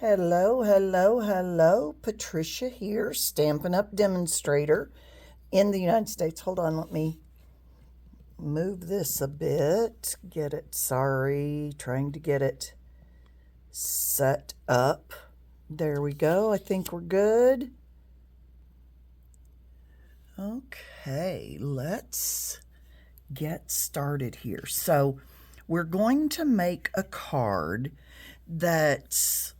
Hello, hello, hello. Patricia here, Stampin' Up! Demonstrator in the United States. Hold on, let me move this a bit. Trying to get it set up. There we go. I think we're good. Okay, let's get started here. So we're going to make a card that's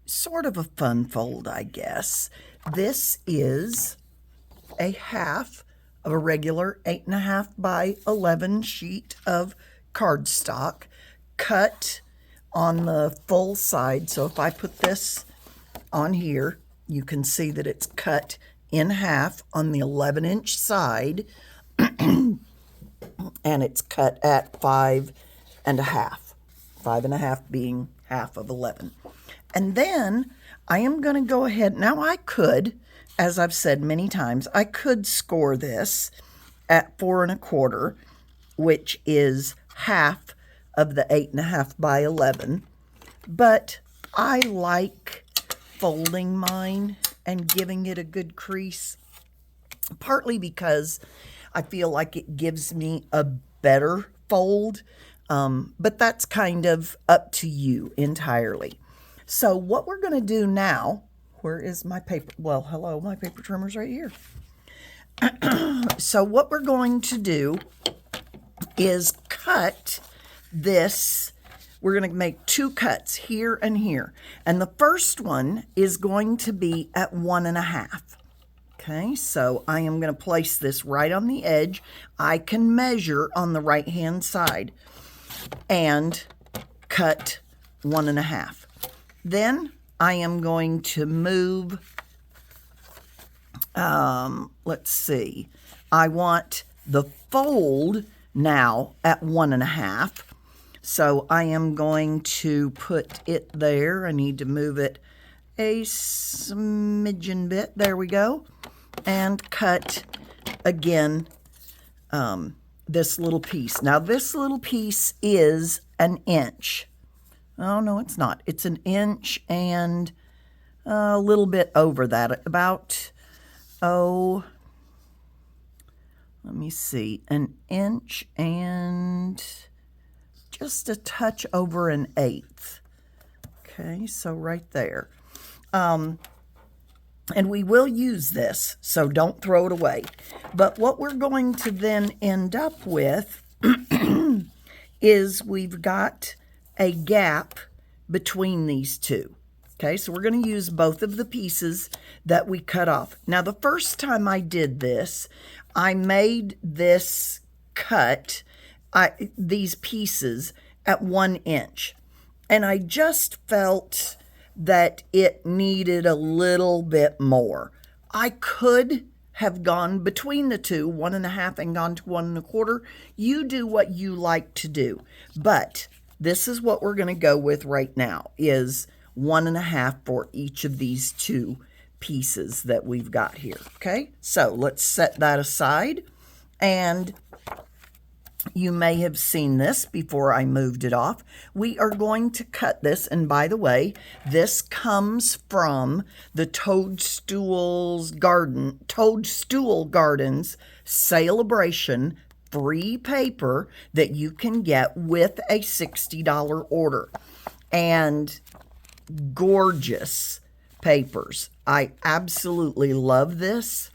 sort of a fun fold, I guess. This is a half of a regular 8.5 by 11 sheet of cardstock cut on the full side. So if I put this on here, you can see that it's cut in half on the 11-inch side, and it's cut at 5.5. 5.5 being half of 11. And then I am going to go ahead. Now I could, as I've said many times, I could score this at 4.25, which is half of the 8.5 by 11. But I like folding mine and giving it a good crease, partly because I feel like it gives me a better fold, but that's kind of up to you entirely. So what we're going to do now, where is my paper? Well, hello, my paper trimmer's right here. So what we're going to do is cut this. We're going to make 2 cuts here and here. And the first one is going to be at 1.5. Okay, so I am going to place this right on the edge. I can measure on the right-hand side and cut 1.5. Then I am going to move, let's see, I want the fold now at 1.5. So I am going to put it there. I need to move it a smidgen bit. There we go. And cut again this little piece. Now this little piece is 1 inch. Oh, no, it's not. It's 1 inch and a little bit over that. About, let me see, 1 inch and just a touch over 1/8. Okay, so right there. And we will use this, so don't throw it away. But what we're going to then end up with is we've got a gap between these two. Okay, so we're going to use both of the pieces that we cut off. Now, the first time I did this, I made this cut, these pieces at 1 inch. And I just felt that it needed a little bit more. I could have gone between the two, 1.5 and gone to 1.25. You do what you like to do. But this is what we're going to go with right now, is 1.5 for each of these 2 pieces that we've got here. Okay, so let's set that aside. And you may have seen this before I moved it off. We are going to cut this, and by the way, this comes from the Toadstool Gardens Sale-a-bration free paper that you can get with a $60 order. And gorgeous papers. I absolutely love this.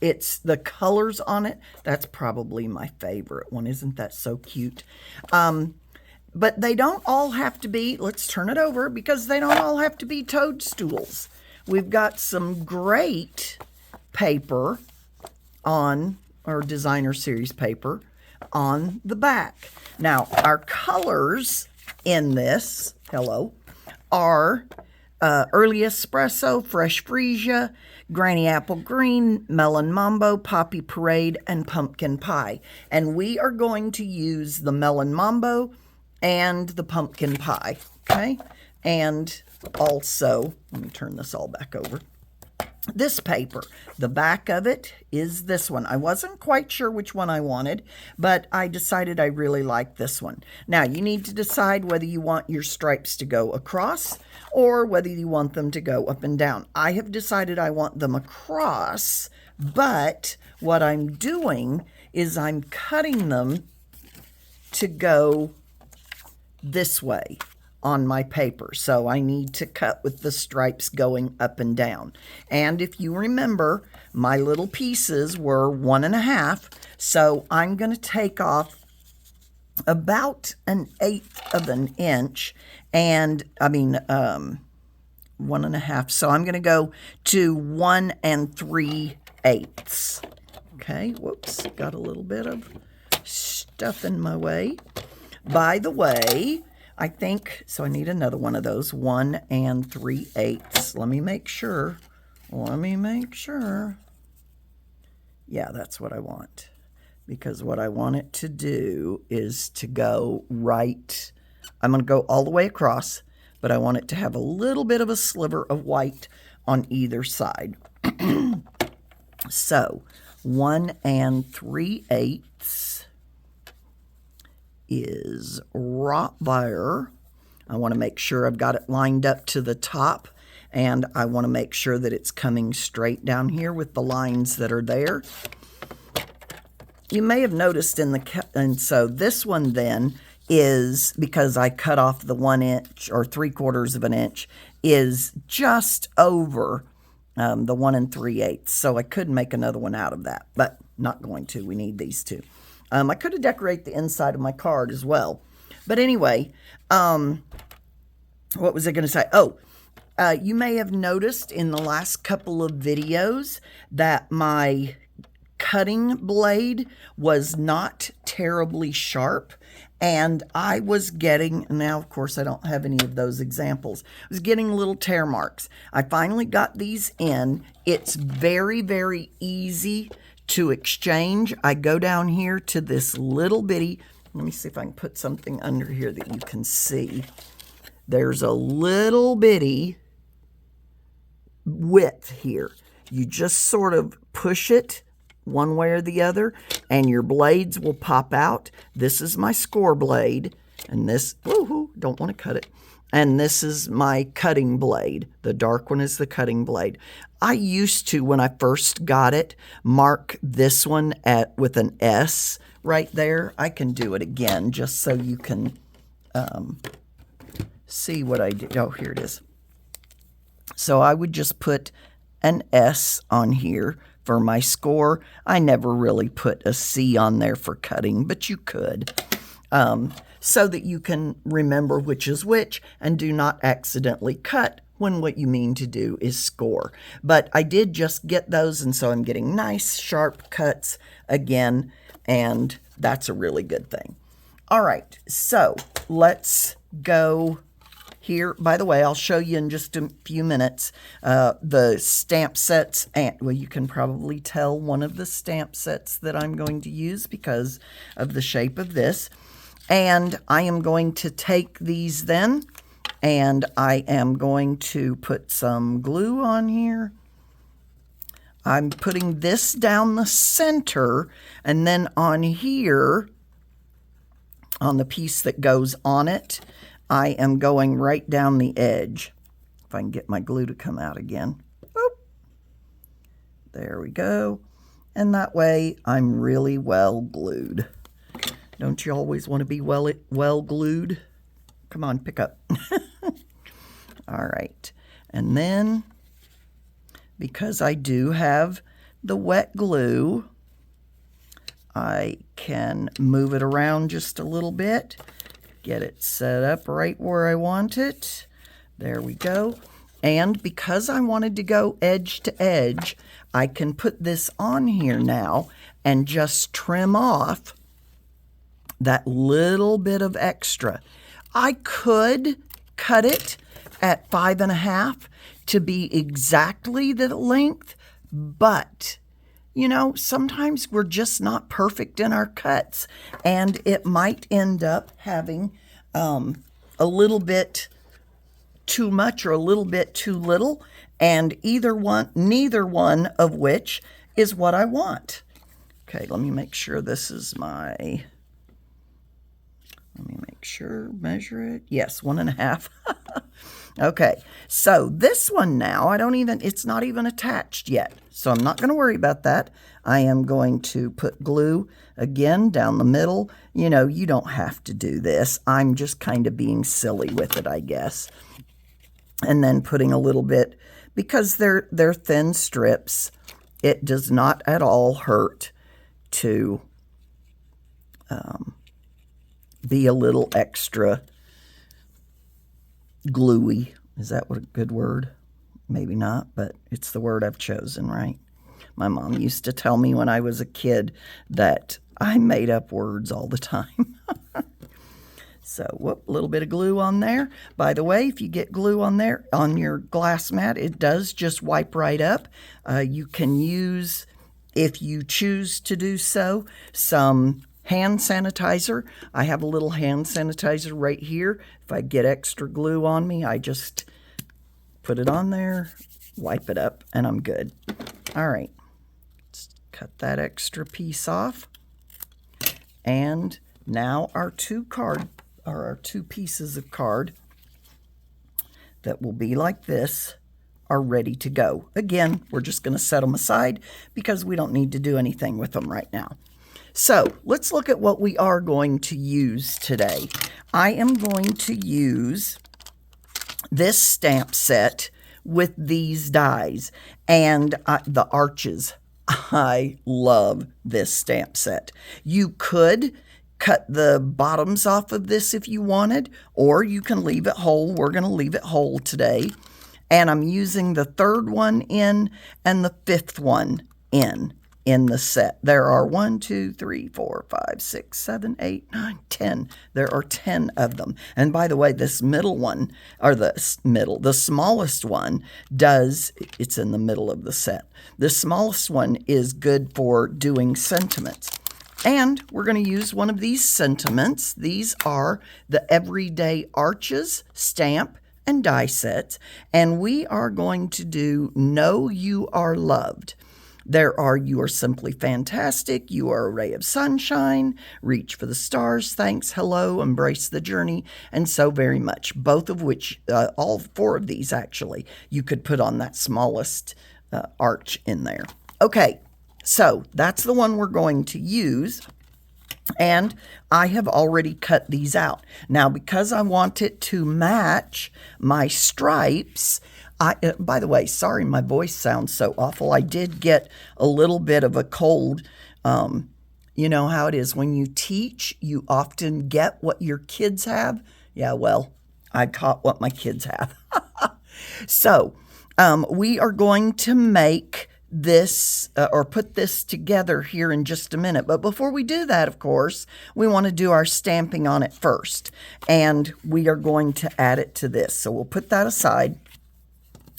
It's the colors on it. That's probably my favorite one. Isn't that so cute? But they don't all have to be, let's turn it over, because they don't all have to be Toadstools. We've got some great paper on, or designer series paper on the back. Now, our colors in this, are Early Espresso, Fresh Freesia, Granny Apple Green, Melon Mambo, Poppy Parade, and Pumpkin Pie. And we are going to use the Melon Mambo and the Pumpkin Pie, okay? And also, let me turn this all back over. this paper. The back of it is this one. I wasn't quite sure which one I wanted, but I decided I really like this one. Now, you need to decide whether you want your stripes to go across or whether you want them to go up and down. I have decided I want them across, but what I'm doing is I'm cutting them to go this way on my paper. So I need to cut with the stripes going up and down. And if you remember, my little pieces were 1.5. So I'm going to take off about 1/8 of an inch. And I mean, 1.5. So I'm going to go to 1 3/8. Okay. Whoops. Got a little bit of stuff in my way. By the way, I think, so I need another one of those, 1 3/8. Let me make sure. Yeah, that's what I want. Because what I want it to do is to go right. I'm going to go all the way across, but I want it to have a little bit of a sliver of white on either side. So, 1 3/8 is right there. I want to make sure I've got it lined up to the top, and I want to make sure that it's coming straight down here with the lines that are there. You may have noticed and so this one then is, because I cut off the 1 inch or 3/4 of an inch, is just over the 1 3/8. So I could make another one out of that, but not going to. We need these two. I could have decorated the inside of my card as well. But anyway, what was I going to say? Oh, you may have noticed in the last couple of videos that my cutting blade was not terribly sharp. And I was getting, now of course I don't have any of those examples, I was getting little tear marks. I finally got these in. It's very, very easy to exchange. I go down here to this little bitty, let me see if I can put something under here that you can see. There's a little bitty width here. You just sort of push it one way or the other, and your blades will pop out. This is my score blade, and this, woohoo, don't want to cut it. And this is my cutting blade. The dark one is the cutting blade. I used to, when I first got it, mark this one with an S right there. I can do it again just so you can see what I did. Oh, here it is. So I would just put an S on here for my score. I never really put a C on there for cutting, but you could. So that you can remember which is which and do not accidentally cut when what you mean to do is score. But I did just get those, and so I'm getting nice sharp cuts again, and that's a really good thing. All right, so let's go here. By the way, I'll show you in just a few minutes the stamp sets, and well, you can probably tell one of the stamp sets that I'm going to use because of the shape of this. And I am going to take these then, and I am going to put some glue on here. I'm putting this down the center, and then on here, on the piece that goes on it, I am going right down the edge. If I can get my glue to come out again. Oh, there we go. And that way, I'm really well glued. Don't you always want to be well glued? Come on, pick up. All right. And then, because I do have the wet glue, I can move it around just a little bit, get it set up right where I want it. There we go. And because I wanted to go edge to edge, I can put this on here now and just trim off that little bit of extra. I could cut it at 5.5 to be exactly the length, but you know, sometimes we're just not perfect in our cuts, and it might end up having a little bit too much or a little bit too little, and neither one of which is what I want. Okay, let me make sure this is let me make sure, measure it. Yes, 1.5. Okay, so this one now, it's not even attached yet. So I'm not going to worry about that. I am going to put glue again down the middle. You know, you don't have to do this. I'm just kind of being silly with it, I guess. And then putting a little bit, because they're thin strips, it does not at all hurt to be a little extra gluey. Is that a good word? Maybe not, but it's the word I've chosen, right? My mom used to tell me when I was a kid that I made up words all the time. So, whoop, a little bit of glue on there. By the way, if you get glue on there, on your glass mat, it does just wipe right up. You can use, if you choose to do so, some hand sanitizer. I have a little hand sanitizer right here. If I get extra glue on me, I just put it on there, wipe it up, and I'm good. All right, let's cut that extra piece off. And now our two pieces of card that will be like this are ready to go. Again, we're just going to set them aside because we don't need to do anything with them right now. So let's look at what we are going to use today. I am going to use this stamp set with these dies and the arches. I love this stamp set. You could cut the bottoms off of this if you wanted, or you can leave it whole. We're going to leave it whole today. And I'm using the 3rd one in and the 5th one in the set. There are 1, 2, 3, 4, 5, 6, 7, 8, 9, 10. There are 10 of them. And by the way, this middle one, or the smallest one it's in the middle of the set. The smallest one is good for doing sentiments. And we're going to use one of these sentiments. These are the Everyday Arches stamp and die sets. And we are going to do Know You Are Loved. There are You Are Simply Fantastic, You Are a Ray of Sunshine, Reach for the Stars, Thanks, Hello, Embrace the Journey, and So Very Much. Both of which, all 4 of these actually, you could put on that smallest arch in there. Okay, so that's the one we're going to use. And I have already cut these out. Now, because I want it to match my stripes, by the way, sorry my voice sounds so awful. I did get a little bit of a cold. You know how it is. When you teach, you often get what your kids have. Yeah, well, I caught what my kids have. So we are going to make this or put this together here in just a minute. But before we do that, of course, we want to do our stamping on it first. And we are going to add it to this. So we'll put that aside.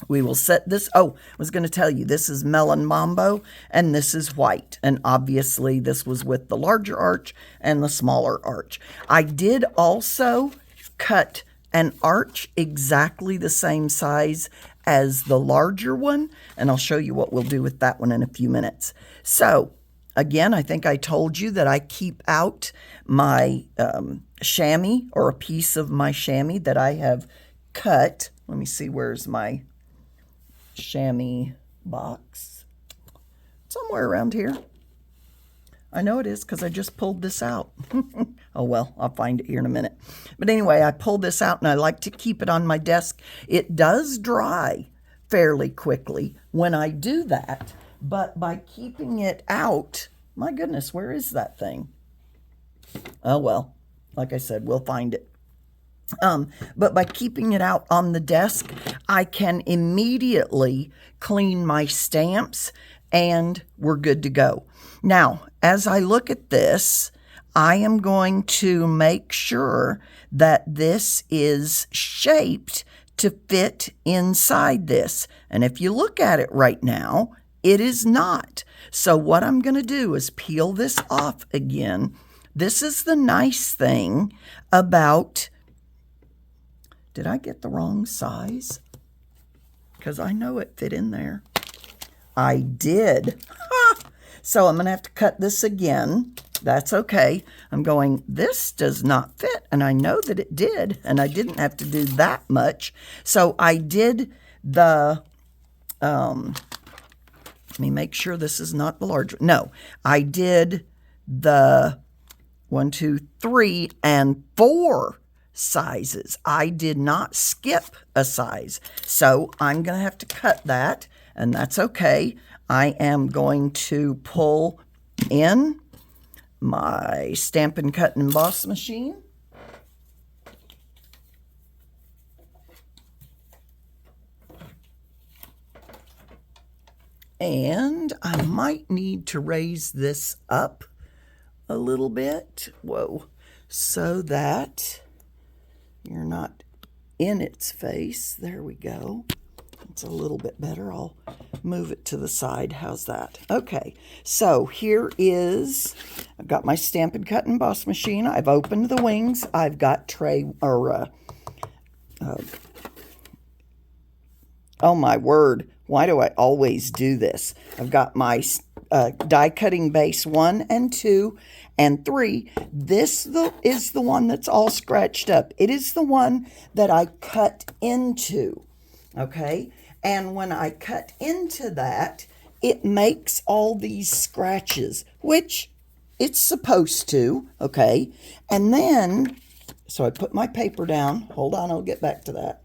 We will set this. Oh, I was going to tell you, this is Melon Mambo, and this is white. And obviously, this was with the larger arch and the smaller arch. I did also cut an arch exactly the same size as the larger one, and I'll show you what we'll do with that one in a few minutes. So, again, I think I told you that I keep out my chamois, or a piece of my chamois that I have cut. Let me see, where's my chamois box? Somewhere around here. I know it is because I just pulled this out. Oh, well, I'll find it here in a minute. But anyway, I pulled this out and I like to keep it on my desk. It does dry fairly quickly when I do that, but by keeping it out, my goodness, where is that thing? Oh, well, like I said, we'll find it. But by keeping it out on the desk, I can immediately clean my stamps and we're good to go. Now, as I look at this, I am going to make sure that this is shaped to fit inside this. And if you look at it right now, it is not. So what I'm going to do is peel this off again. This is the nice thing about... Did I get the wrong size? Because I know it fit in there. I did. So I'm going to have to cut this again. That's okay. I'm going, this does not fit, and I know that it did, and I didn't have to do that much. So I did the, let me make sure this is not the larger. No, I did the 1, 2, 3, and 4 sizes. I did not skip a size. So I'm going to have to cut that, and that's okay. I am going to pull in my Stampin' Cut and Emboss machine. And I might need to raise this up a little bit. Whoa. So that you're not in its face. There we go. It's a little bit better. I'll move it to the side. How's that? Okay, so here is, I've got my Stampin' Cut and Emboss machine. I've opened the wings. I've got oh my word, why do I always do this? I've got my die cutting base 1 and 2 and 3. This is the one that's all scratched up. It is the one that I cut into, okay? And when I cut into that, it makes all these scratches, which it's supposed to, okay? And then, so I put my paper down. Hold on, I'll get back to that.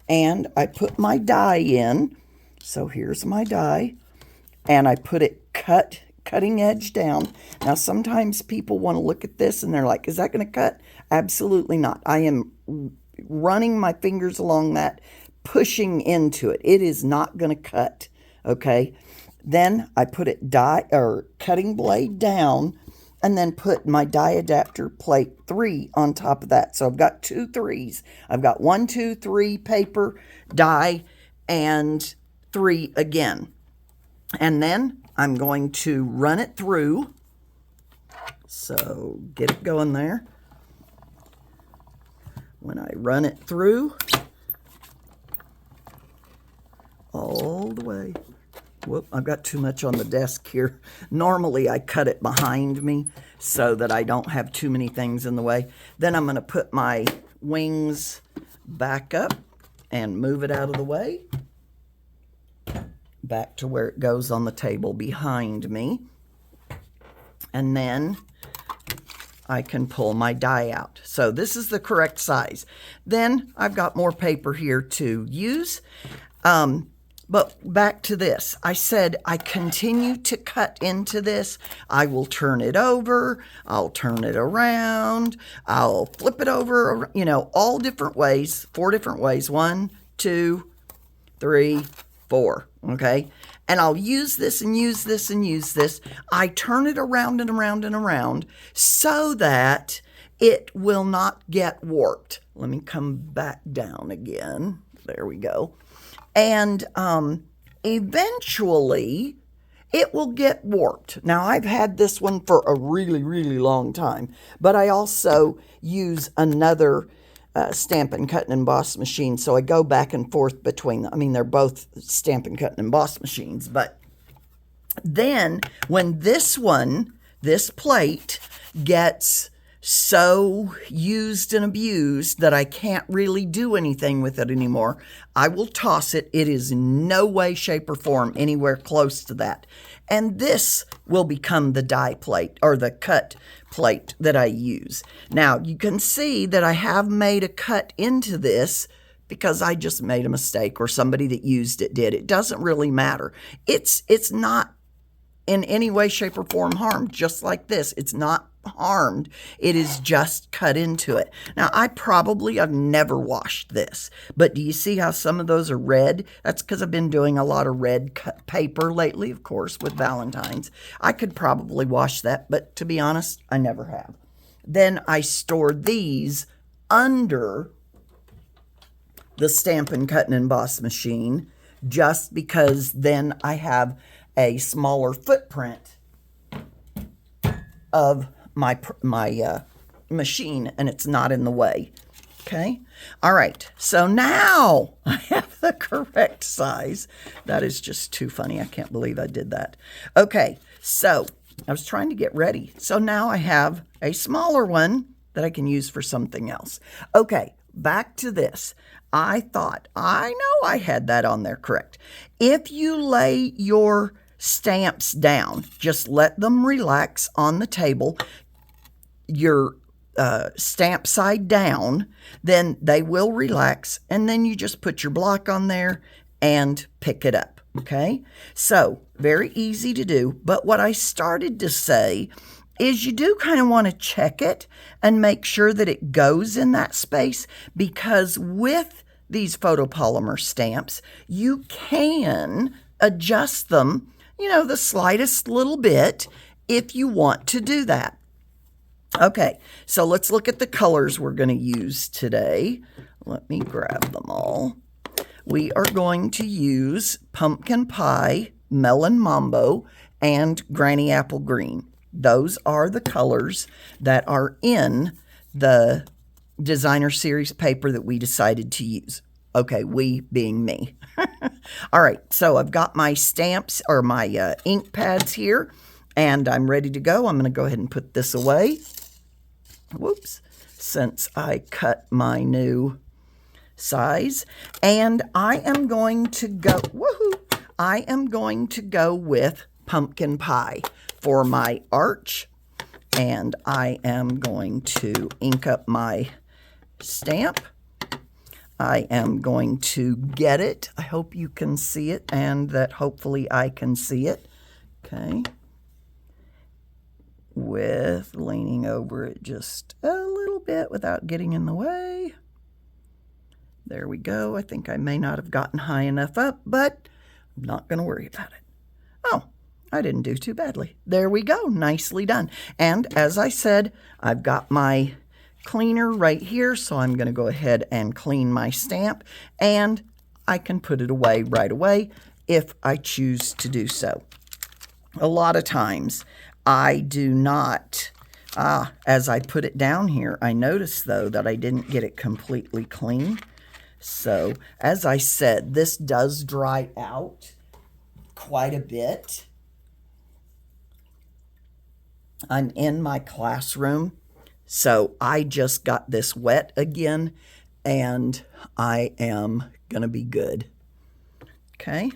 And I put my die in. So here's my die. And I put it cutting edge down. Now, sometimes people want to look at this and they're like, is that going to cut? Absolutely not. I am running my fingers along that, pushing into it. It is not going to cut, okay? Then I put it cutting blade down, and then put my die adapter plate 3 on top of that. So I've got 2 3s. I've got 1, 2, 3 paper, die, and 3 again. And then I'm going to run it through. So get it going there. When I run it through, all the way. Whoop, I've got too much on the desk here. Normally I cut it behind me so that I don't have too many things in the way. Then I'm going to put my wings back up and move it out of the way. Back to where it goes on the table behind me. And then I can pull my die out. So this is the correct size. Then I've got more paper here to use. But back to this. I said I continue to cut into this. I will turn it over. I'll turn it around. I'll flip it over, you know, all different ways, 4 different ways. 1, 2, 3, 4, okay? And I'll use this and use this and use this. I turn it around and around and around so that it will not get warped. Let me come back down again. There we go. And eventually it will get warped. Now, I've had this one for a really, really long time, but I also use another Stampin' Cut and Emboss machine, so I go back and forth between them. I mean, they're both Stampin' Cut and Emboss machines, but then when this plate gets so used and abused that I can't really do anything with it anymore, I will toss it. It is in no way, shape, or form anywhere close to that. And this will become the die plate or the cut plate that I use. Now, you can see that I have made a cut into this because I just made a mistake or somebody that used it did. It doesn't really matter. It's not in any way, shape, or form harmed, just like this. It's not harmed. It is just cut into it. Now, I've never washed this, but do you see how some of those are red? That's because I've been doing a lot of red cut paper lately, of course, with Valentine's. I could probably wash that, but to be honest, I never have. Then I store these under the Stampin' Cut and Emboss machine just because then I have a smaller footprint of my machine and it's not in the way. Okay. All right. So now I have the correct size. That is just too funny. I can't believe I did that. Okay. So I was trying to get ready. So now I have a smaller one that I can use for something else. Okay. Back to this. I thought, I know I had that on there correct. If you lay your stamps down, just let them relax on the table, your stamp side down, then they will relax, and then you just put your block on there and pick it up. Okay, so very easy to do. But what I started to say is you do kind of want to check it and make sure that it goes in that space, because with these photopolymer stamps, you can adjust them, the slightest little bit if you want to do that. Okay, so let's look at the colors we're going to use today. Let me grab them all. We are going to use Pumpkin Pie, Melon Mambo, and Granny Apple Green. Those are the colors that are in the designer series paper that we decided to use. Okay, we being me. All right, so I've got my stamps or my ink pads here, and I'm ready to go. I'm going to go ahead and put this away. Whoops, since I cut my new size. And I am going to go, I am going to go with Pumpkin Pie for my arch. And I am going to ink up my stamp. I am going to get it. I hope you can see it and that hopefully I can see it. Okay. With leaning over it just a little bit without getting in the way. There we go. I think I may not have gotten high enough up, but I'm not going to worry about it. Oh, I didn't do too badly. There we go. Nicely done. And as I said, I've got my cleaner right here, so I'm going to go ahead and clean my stamp, and I can put it away right away if I choose to do so. A lot of times I do not, as I put it down here, I noticed though that I didn't get it completely clean. So as I said, this does dry out quite a bit. I'm in my classroom, so I just got this wet again, and I am going to be good. Okay.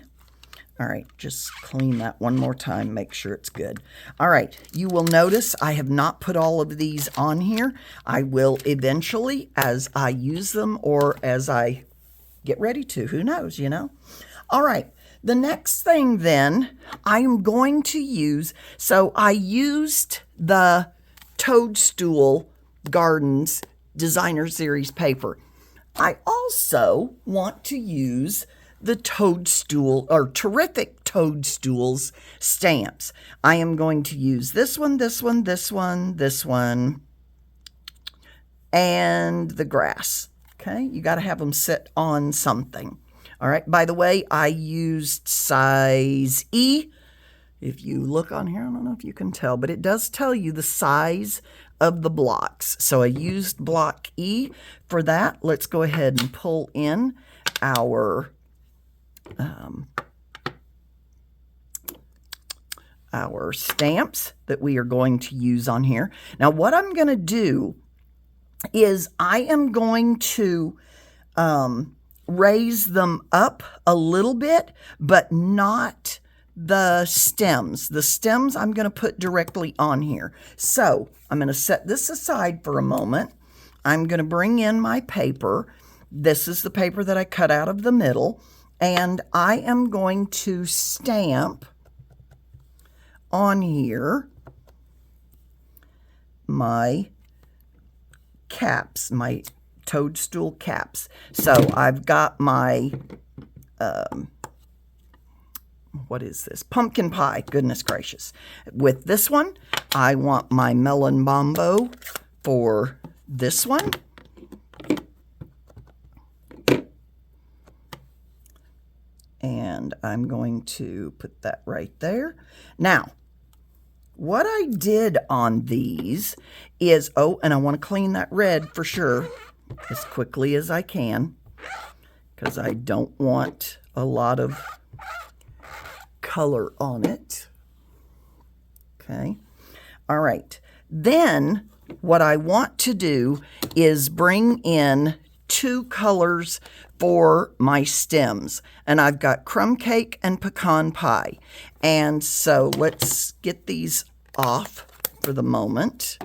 All right, just clean that one more time, make sure it's good. All right, you will notice I have not put all of these on here. I will eventually as I use them or as I get ready to, who knows, All right, the next thing then I'm going to use, so I used the Toadstool Gardens Designer Series paper. I also want to use the Toadstool, or Terrific Toadstools stamps. I am going to use this one, this one, this one, this one, and the grass. Okay, you got to have them sit on something. All right, by the way, I used size E. If you look on here, I don't know if you can tell, but it does tell you the size of the blocks. So I used block E for that. Let's go ahead and pull in our stamps that we are going to use on here. Now what I'm going to do is I am going to raise them up a little bit, but not the stems. The stems I'm going to put directly on here. So I'm going to set this aside for a moment. I'm going to bring in my paper. This is the paper that I cut out of the middle. And I am going to stamp on here my caps, my toadstool caps. So I've got my, what is this? Pumpkin pie, goodness gracious. With this one, I want my Melon Mambo for this one. And I'm going to put that right there. Now, what I did on these is, oh, and I want to clean that red for sure. as quickly as I can because I don't want a lot of color on it. Okay. All right. Then what I want to do is bring in 2 colors for my stems. And I've got Crumb Cake and Pecan Pie. And so let's get these off for the moment.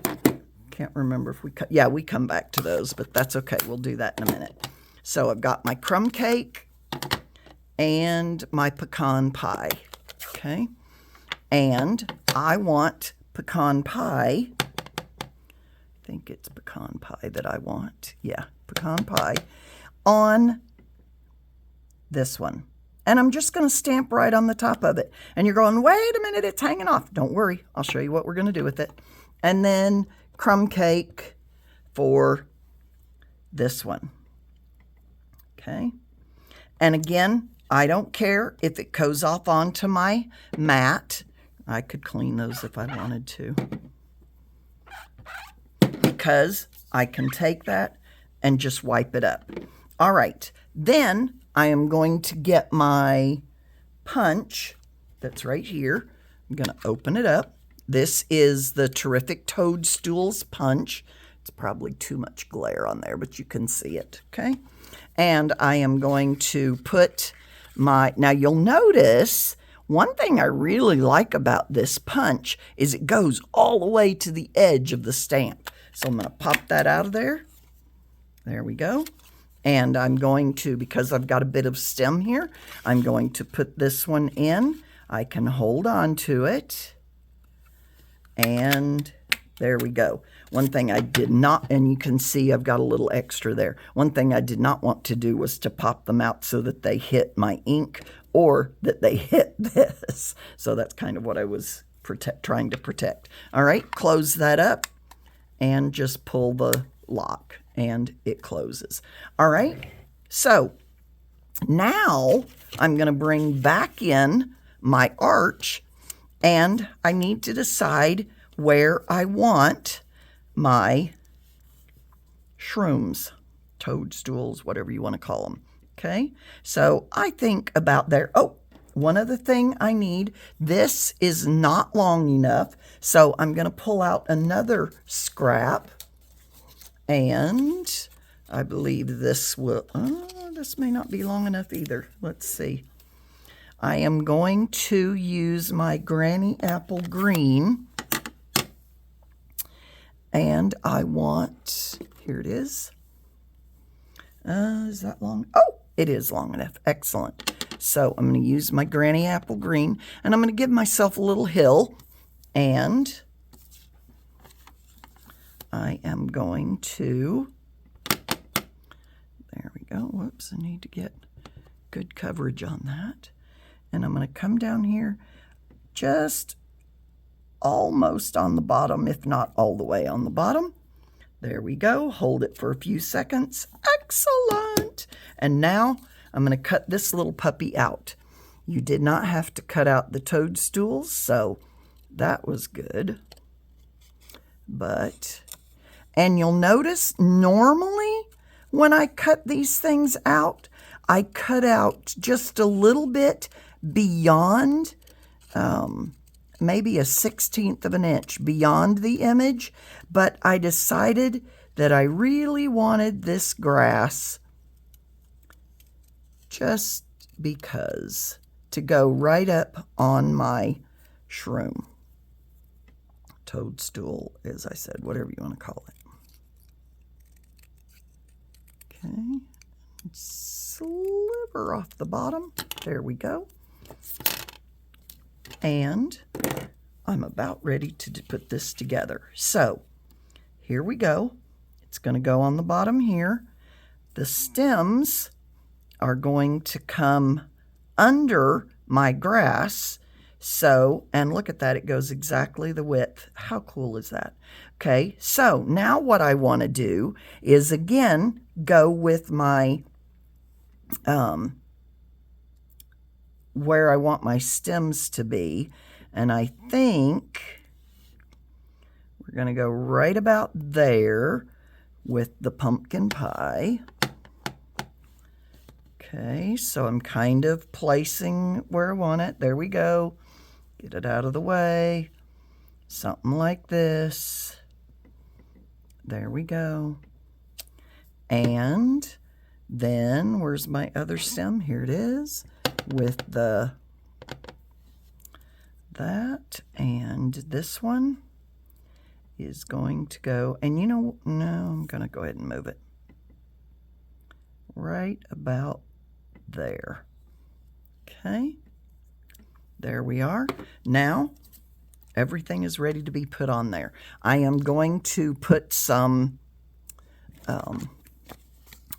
Can't remember if we cut. Yeah, we come back to those, but that's okay. We'll do that in a minute. So I've got my Crumb Cake and my Pecan Pie. Okay. And I want Pecan Pie. I think it's Pecan Pie that I want. Yeah, Pecan Pie on this one. And I'm just going to stamp right on the top of it. And you're going, wait a minute, it's hanging off. Don't worry. I'll show you what we're going to do with it. And then Crumb Cake for this one. Okay. And again, I don't care if it goes off onto my mat. I could clean those if I wanted to, because I can take that and just wipe it up. All right, then I am going to get my punch that's right here. I'm going to open it up. This is the terrific Toadstools punch. It's probably too much glare on there, but you can see it, okay? And I am going to put my, now you'll notice one thing I really like about this punch is it goes all the way to the edge of the stamp. So I'm going to pop that out of there. There we go. And I'm going to, because I've got a bit of stem here, I'm going to put this one in. I can hold on to it. And there we go. One thing I did not, and you can see I've got a little extra there. One thing I did not want to do was to pop them out so that they hit my ink or that they hit this. So that's kind of what I was trying to protect. All right, close that up and just pull the lock and it closes. All right, so now I'm going to bring back in my arch and I need to decide where I want my shrooms, toadstools, whatever you want to call them. Okay, so I think about there. Oh, one other thing I need. This is not long enough, so I'm going to pull out another scrap. And I believe this will, this may not be long enough either. Let's see. I am going to use my Granny Apple Green. And I want, here it is. Is that long? Oh, it is long enough. Excellent. So I'm going to use my Granny Apple Green, and I'm going to give myself a little hill, and I am going to, there we go. Whoops, I need to get good coverage on that. And I'm going to come down here just almost on the bottom, if not all the way on the bottom. There we go. Hold it for a few seconds. Excellent. And now I'm going to cut this little puppy out. You did not have to cut out the toadstools, so that was good. But, and you'll notice normally when I cut these things out, I cut out just a little bit beyond, maybe 1/16 of an inch beyond the image, but I decided that I really wanted this grass just because to go right up on my shroom. Toadstool, as I said, whatever you want to call it. Okay, sliver off the bottom. There we go. And I'm about ready to put this together. So here we go. It's going to go on the bottom here. The stems are going to come under my grass. So, and look at that, it goes exactly the width. How cool is that? Okay, so now what I want to do is again go with my where I want my stems to be, and I think we're going to go right about there with the pumpkin pie. Okay, so I'm kind of placing where I want it. There we go. Get it out of the way. Something like this. There we go. And then, where's my other stem? Here it is, with that, and this one is going to go, and no, I'm going to go ahead and move it right about there. Okay, there we are. Now, everything is ready to be put on there. I am going to put some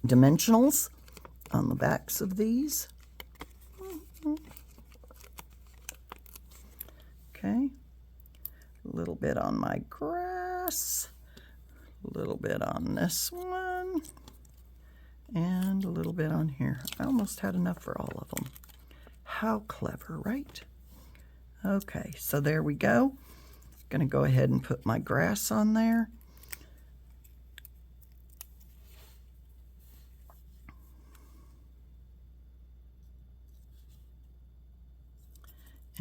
dimensionals on the backs of these. Okay, a little bit on my grass, a little bit on this one, and a little bit on here. I almost had enough for all of them. How clever, right? Okay, so there we go. Gonna go ahead and put my grass on there.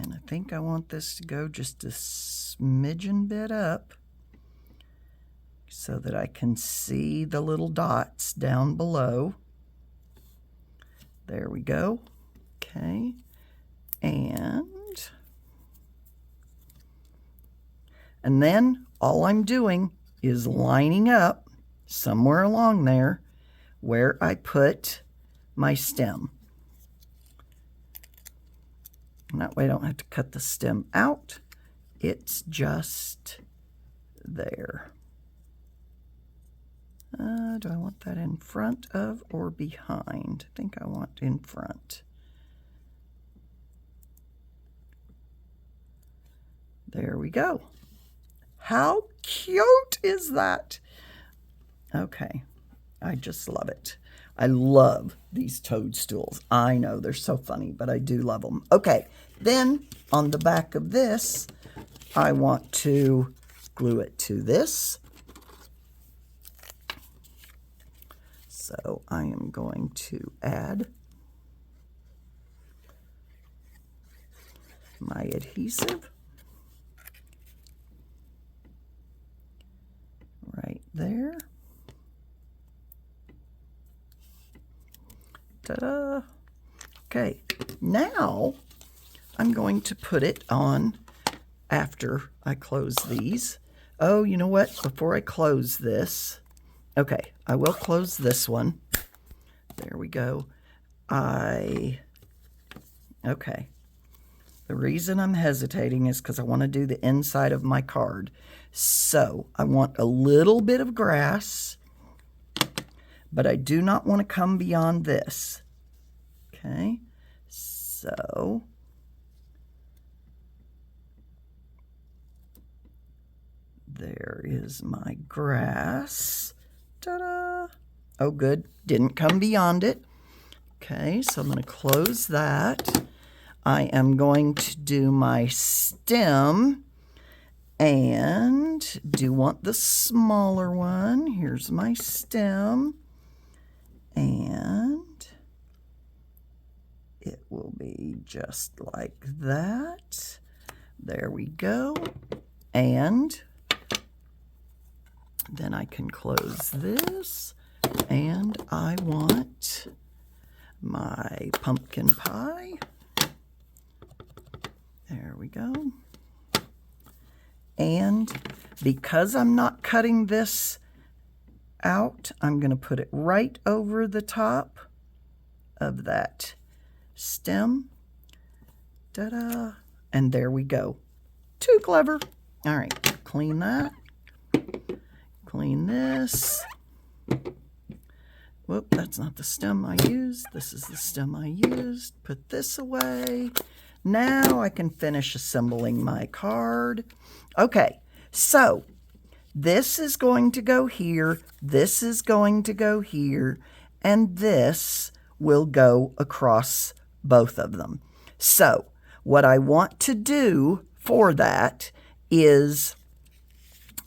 And I think I want this to go just a smidgen bit up so that I can see the little dots down below. There we go. Okay. And then all I'm doing is lining up somewhere along there where I put my stem. And that way I don't have to cut the stem out. It's just there. Do I want that in front of or behind? I think I want in front. There we go. How cute is that? Okay, I just love it. I love these toadstools. I know they're so funny, but I do love them. Okay, then on the back of this, I want to glue it to this. So I am going to add my adhesive right there. Ta-da! Okay, now I'm going to put it on after I close these. Oh, you know what? Before I close this, okay, I will close this one. There we go. Okay. The reason I'm hesitating is because I want to do the inside of my card. So I want a little bit of grass, but I do not want to come beyond this. Okay, so there is my grass. Ta-da! Oh, good. Didn't come beyond it. Okay, so I'm going to close that. I am going to do my stem. And do want the smaller one. Here's my stem. And it will be just like that. There we go. And then I can close this. And I want my pumpkin pie. There we go. And because I'm not cutting this out, I'm going to put it right over the top of that stem. Ta-da! And there we go. Too clever. All right, clean that. Clean this. Whoop, that's not the stem I used. This is the stem I used. Put this away. Now I can finish assembling my card. Okay, so this is going to go here, this is going to go here, and this will go across both of them. So what I want to do for that is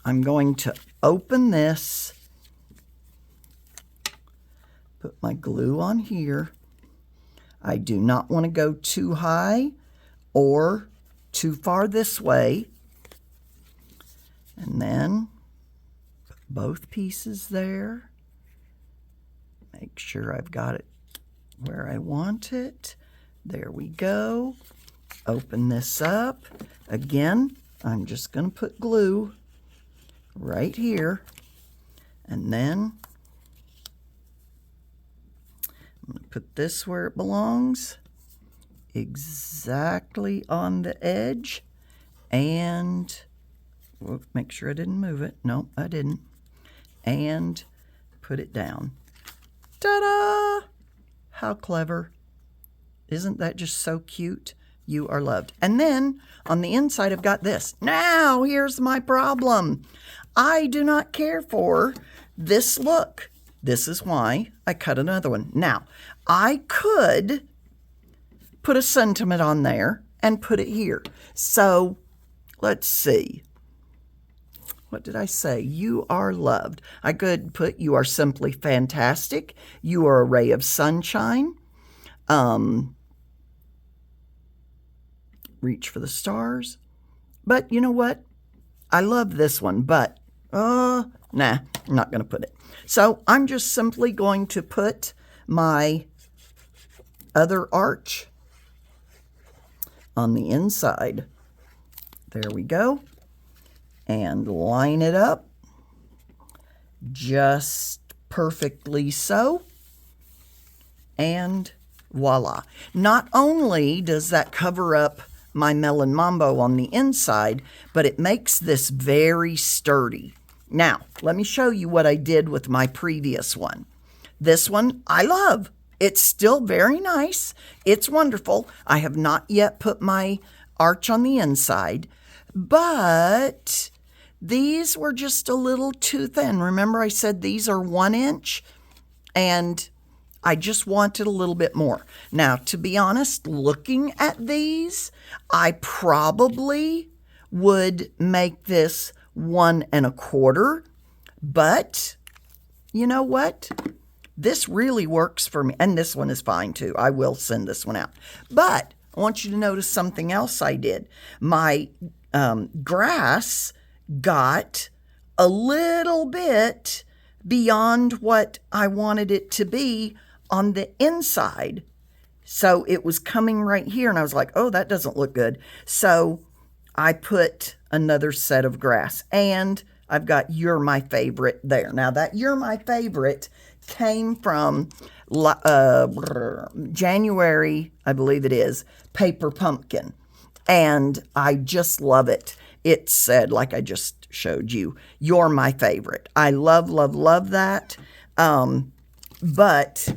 I'm going to open this Put my glue on here. I do not want to go too high or too far this way. And then put both pieces there. Make sure I've got it where I want it. There we go. Open this up. Again, I'm just going to put glue right here. And then I'm going to put this where it belongs, exactly on the edge. And make sure I didn't move it. No, I didn't. And put it down. Ta-da! How clever. Isn't that just so cute? You are loved. And then on the inside, I've got this. Now, here's my problem. I do not care for this look. This is why I cut another one. Now, I could put a sentiment on there and put it here. So, let's see. What did I say? You are loved. I could put, you are simply fantastic. You are a ray of sunshine. Reach for the stars. But you know what? I love this one, but nah, I'm not going to put it. So I'm just simply going to put my other arch on the inside. There we go. And line it up just perfectly so. And voila. Not only does that cover up my Melon Mambo on the inside, but it makes this very sturdy. Now, let me show you what I did with my previous one. This one I love. It's still very nice. It's wonderful. I have not yet put my arch on the inside, but these were just a little too thin. Remember I said these are 1 inch, and I just wanted a little bit more. Now, to be honest, looking at these, I probably would make this 1 1/4, but you know what? This really works for me, and this one is fine too. I will send this one out. But I want you to notice something else I did. My grass got a little bit beyond what I wanted it to be on the inside. So it was coming right here, and I was like, oh, that doesn't look good. So I put another set of grass, and I've got You're My Favorite there. Now that You're My Favorite came from January, I believe it is, Paper Pumpkin, and I just love it. It said, like I just showed you, You're My Favorite. I love, love, love that. But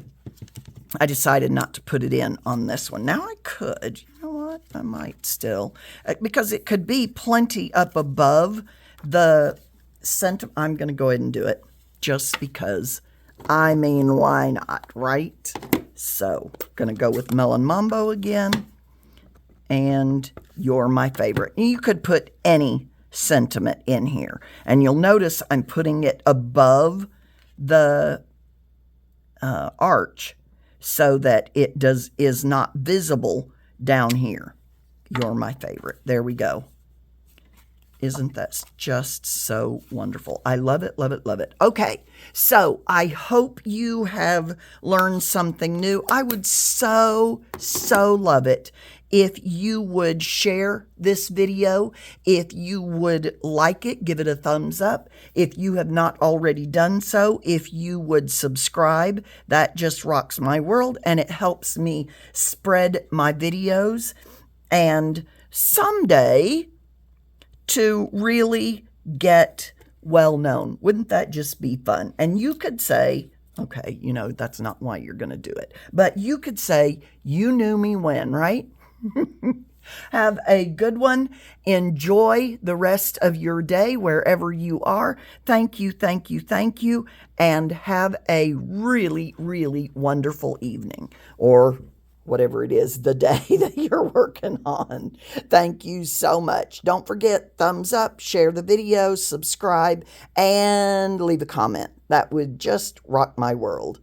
I decided not to put it in on this one. Now I could, you know what, I might still, because it could be plenty up above the center. I'm going to go ahead and do it just because, I mean, why not, right? So, going to go with Melon Mambo again, and You're My Favorite. You could put any sentiment in here, and you'll notice I'm putting it above the arch, so that it is not visible down here. You're My Favorite. There we go. Isn't that just so wonderful? I love it, love it, love it. Okay, so I hope you have learned something new. I would so, so love it if you would share this video. If you would like it, give it a thumbs up. If you have not already done so, if you would subscribe, that just rocks my world, and it helps me spread my videos, and someday to really get well known. Wouldn't that just be fun? And you could say, okay, you know, that's not why you're going to do it, but you could say, you knew me when, right? Have a good one. Enjoy the rest of your day wherever you are. Thank you, thank you, thank you, and have a really, really wonderful evening, or whatever it is, the day that you're working on. Thank you so much. Don't forget, thumbs up, share the video, subscribe, and leave a comment. That would just rock my world.